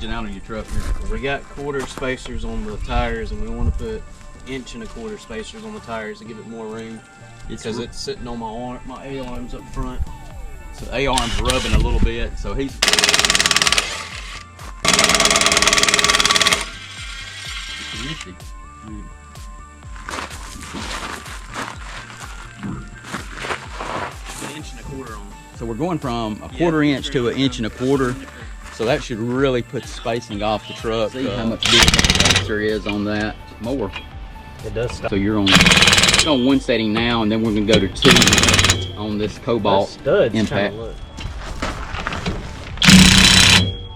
changing out on your truck here? We got 1/4 spacers on the tires, and we want to put 1.25" spacers on the tires to give it more room. Because it's sitting on my arm, my A-arms up front. So the A-arm's rubbing a little bit, so he's... Nifty. An 1.25" on. So we're going from a 1/4 inch to an 1.25". So that should really put spacing off the truck. See how much difference there is on that. More. It does stop. So you're on 1 setting now, and then we're going to go to 2 on this Cobalt impact.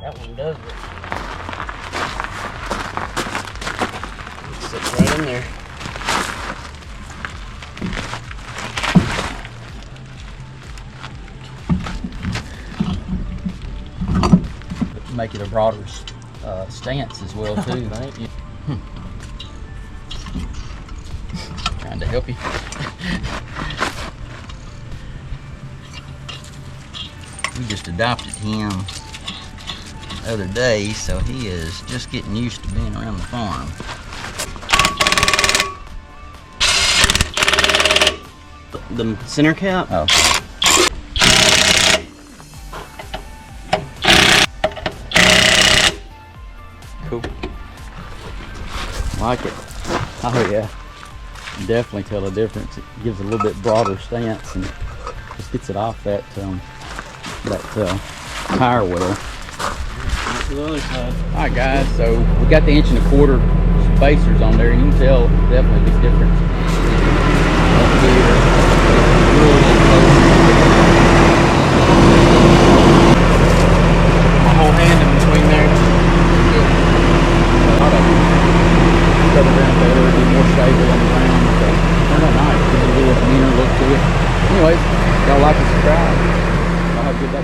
That one does it. It sits right in there. Make it a broader stance as well too. Thank you. Trying to help you. We just adopted him the other day, so he is just getting used to being around the farm. The center cap? Oh. Cool. Like it. Oh yeah. Definitely tell the difference. It gives a little bit broader stance and just gets it off that tire well. To the other side. Alright guys, so we got the 1.25" spacers on there, and you can tell definitely a big difference. Up here, My whole hand in between there. Cut it down better, be more stable on the ground. So turned out nice. Gives it a little meaner look to it. Anyways, y'all like and subscribe. Y'all have a good day.